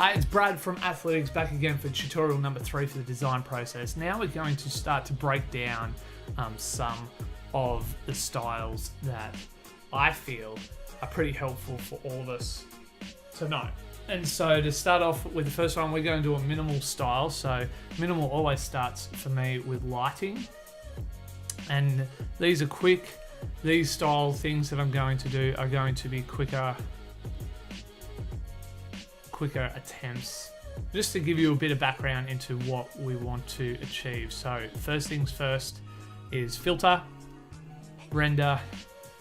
Hi, it's Brad from Athletics back again for tutorial number 3 for the design process. Now we're going to start to break down some of the styles that I feel are pretty helpful for all of us to know. And so to start off with the first one, we're going to do a minimal style. So minimal always starts for me with lighting. And these are quick. These style things that I'm going to do are going to be quicker attempts, just to give you a bit of background into what we want to achieve. So first things first is filter, render,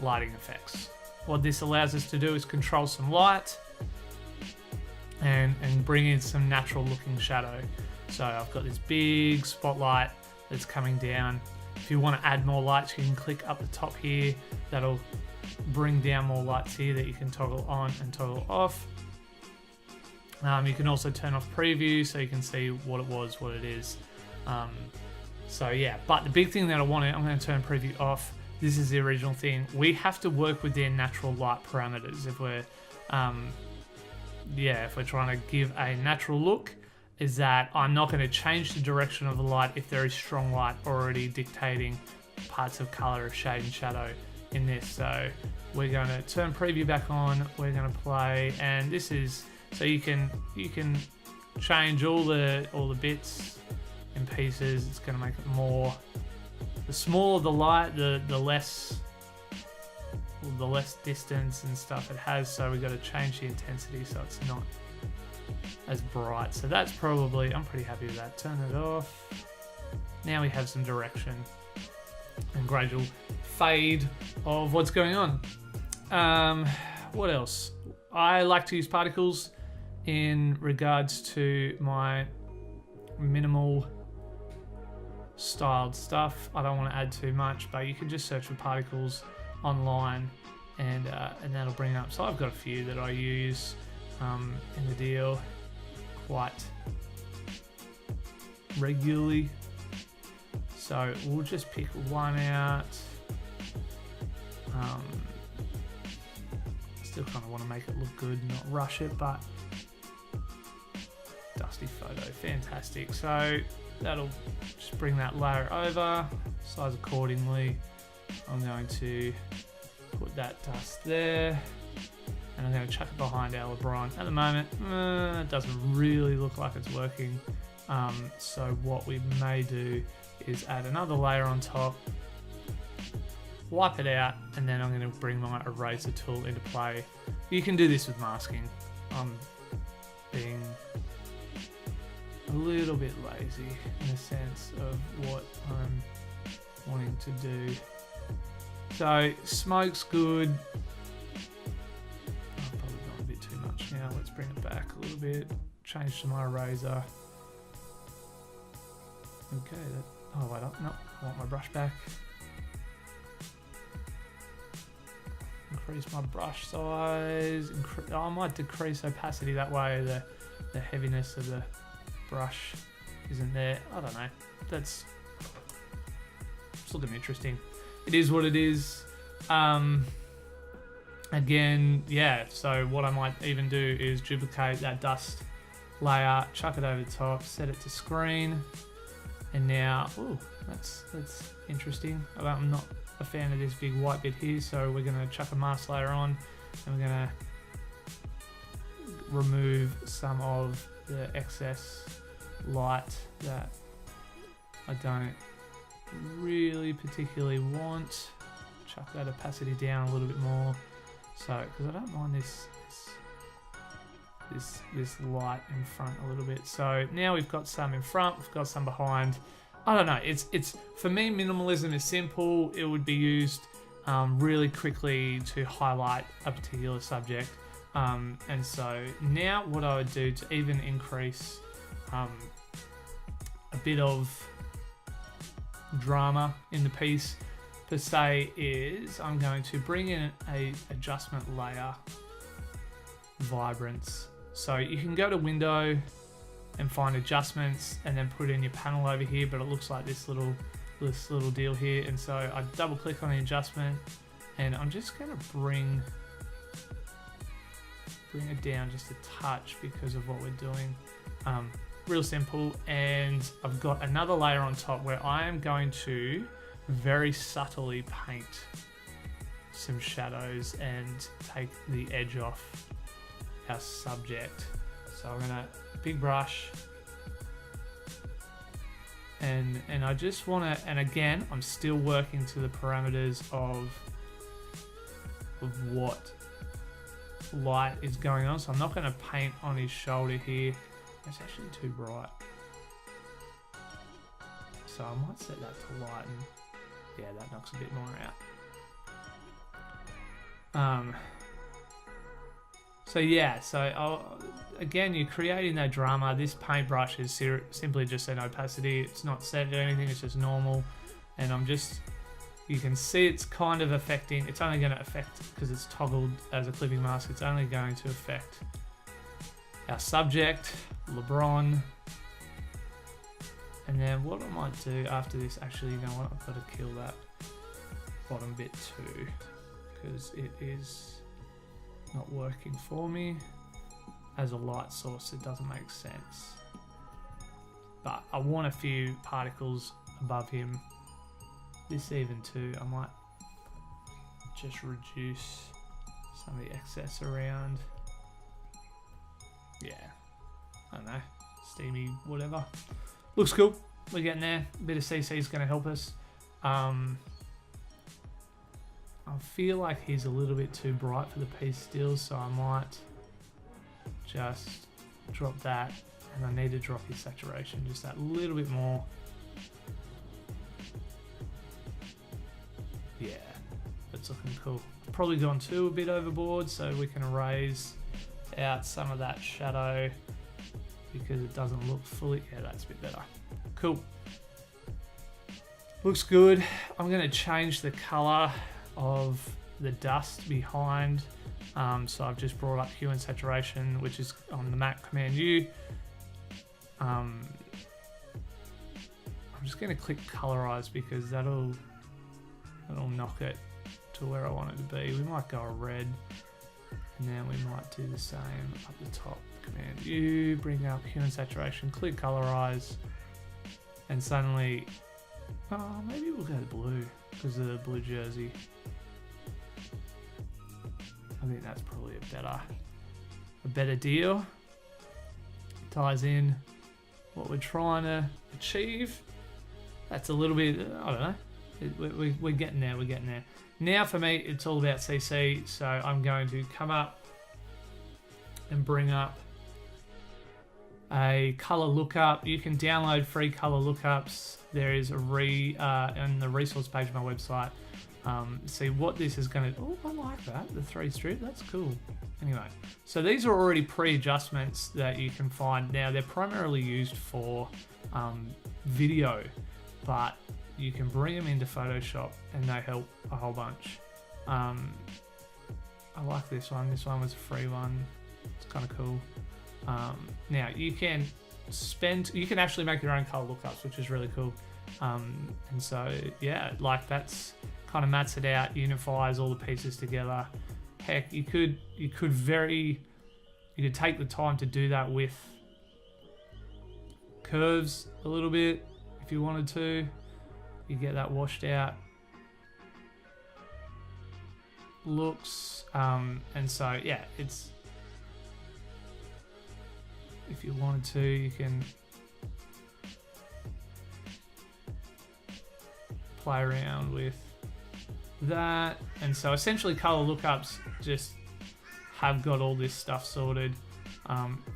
lighting effects. What this allows us to do is control some light and bring in some natural looking shadow. So I've got this big spotlight that's coming down. If you want to add more lights, you can click up the top here. That'll bring down more lights here that you can toggle on and toggle off. You can also turn off preview so you can see what it is. So yeah, but the big thing that I'm going to turn preview off. This is the original thing. We have to work within natural light parameters if we're trying to give a natural look. Is that I'm not going to change the direction of the light if there is strong light already dictating parts of color, shade and shadow in this. So we're going to turn preview back on. We're going to play, and this is so you can change all the bits and pieces. It's going to make it more. The smaller the light, the less distance and stuff it has. So we've got to change the intensity so it's not as bright. So that's probably, I'm pretty happy with that. Turn it off. Now we have some direction and gradual fade of what's going on. What else? I like to use particles in regards to my minimal styled stuff. I don't want to add too much, but you can just search for particles online and that'll bring it up. So I've got a few that I use in the deal quite regularly. So we'll just pick one out. Still kind of want to make it look good, not rush it, but dusty photo, fantastic. So that'll just bring that layer over, size accordingly. I'm going to put that dust there, and I'm going to chuck it behind our LeBron. At the moment, it doesn't really look like it's working. So what we may do is add another layer on top, wipe it out, and then I'm going to bring my eraser tool into play. You can do this with masking. I'm being a little bit lazy in the sense of what I'm wanting to do. So smoke's good. I've probably gone a bit too much now. Let's bring it back a little bit. Change to my eraser. Okay. Oh wait up. No, I want my brush back. Increase my brush size. I might decrease opacity, that way the heaviness of the brush isn't there. I don't know. It's looking interesting. It is what it is. Again, yeah, so what I might even do is duplicate that dust layer, chuck it over the top, set it to screen, and now, ooh, that's interesting. I'm not a fan of this big white bit here, so we're going to chuck a mask layer on, and we're going to remove some of the excess light that I don't really particularly want. Chuck that opacity down a little bit more, so because I don't mind this light in front a little bit. So now we've got some in front, we've got some behind. I don't know. It's for me, minimalism is simple. It would be used really quickly to highlight a particular subject. And so now what I would do to even increase a bit of drama in the piece per se is I'm going to bring in a adjustment layer, vibrance. So you can go to window and find adjustments and then put in your panel over here, but it looks like this little deal here. And so I double click on the adjustment, and I'm just going to bring bring it down just a touch because of what we're doing. Real simple. And I've got another layer on top where I am going to very subtly paint some shadows and take the edge off our subject. So I'm gonna big brush, and I just want to, and again I'm still working to the parameters of what light is going on, so I'm not going to paint on his shoulder here. It's actually too bright, so I might set that to lighten. Yeah, that knocks a bit more out. So yeah, again, you're creating that drama. This paintbrush is simply just an opacity. It's not set to anything, it's just normal. And you can see it's kind of affecting, it's only going to affect, because it's toggled as a clipping mask, it's only going to affect our subject, LeBron. And then what I might do after this, actually, you know what, I've got to kill that bottom bit too, because it is not working for me as a light source. It doesn't make sense, but I want a few particles above him. This even too, I might just reduce some of the excess around. Yeah, I don't know, steamy whatever, looks cool. We're getting there. A bit of CC is going to help us. I feel like he's a little bit too bright for the piece still, so I might just drop that, and I need to drop his saturation just that little bit more. Yeah, that's looking cool. Probably gone a bit overboard, so we can erase out some of that shadow because it doesn't look fully. Yeah, that's a bit better. Cool. Looks good. I'm going to change the color of the dust behind. So I've just brought up hue and saturation, which is on the Mac Command U. I'm just going to click colorize because that'll knock it to where I want it to be. We might go a red, and then we might do the same up the top. Command U, bring up hue and saturation, click colorize, and suddenly, maybe we'll go to blue because of the blue jersey. I think that's probably a better deal. Ties in what we're trying to achieve. That's a little bit, I don't know. We're getting there. We're getting there. Now for me, it's all about CC. So I'm going to come up and bring up a color lookup. You can download free color lookups. There is on the resource page of my website. See what this is going to. Oh, I like that. The 3 strip. That's cool. Anyway, so these are already pre-adjustments that you can find. Now they're primarily used for video, but you can bring them into Photoshop and they help a whole bunch. I like this one. This one was a free one. It's kind of cool. Now you can actually make your own color lookups, which is really cool. And so yeah, like that's kind of mats it out, unifies all the pieces together. Heck, you could take the time to do that with curves a little bit if you wanted to. You get that washed out looks, and so yeah, it's, if you wanted to, you can play around with that. And so essentially color lookups just have got all this stuff sorted.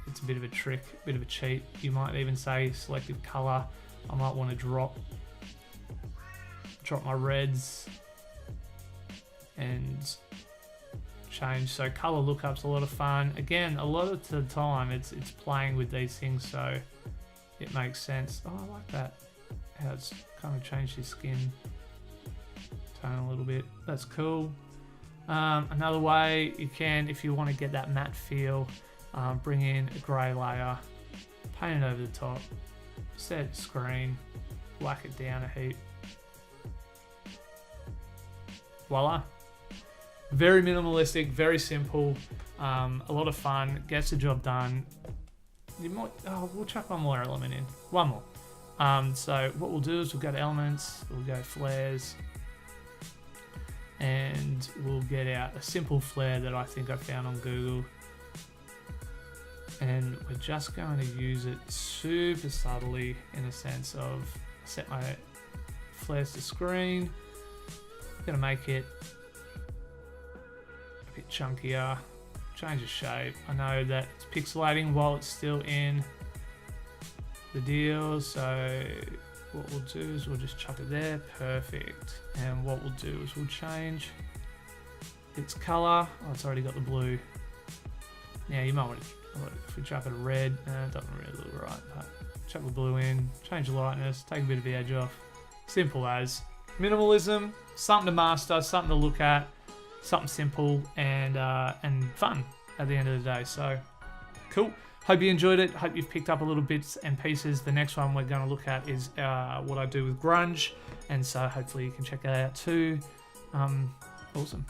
It's a bit of a trick, a bit of a cheat. You might even say selective color. I might want to drop my reds and change. So color lookup's a lot of fun. Again, a lot of the time it's playing with these things, so it makes sense. Oh, I like that, how it's kind of changed his skin tone a little bit. That's cool. Another way you can, if you want to get that matte feel, bring in a grey layer, paint it over the top, set screen, whack it down a heap. Voila. Very minimalistic, very simple, a lot of fun, gets the job done. We'll chuck one more element in. One more. So what we'll do is we'll go to elements, we'll go flares, and we'll get out a simple flare that I think I found on Google. And we're just going to use it super subtly in a sense of set my flares to screen. I'm going to make it a bit chunkier, change the shape. I know that it's pixelating while it's still in the deal, so what we'll do is we'll just chuck it there. Perfect. And what we'll do is we'll change its color. Oh, it's already got the blue. Now you might want to, if we chuck it a red, it doesn't really look right, but chuck the blue in, change the lightness, take a bit of the edge off. Simple as. Minimalism, something to master, something to look at, something simple and fun at the end of the day. So cool. Hope you enjoyed it. Hope you've picked up a little bits and pieces. The next one we're going to look at is what I do with grunge, and so hopefully you can check that out too. Awesome.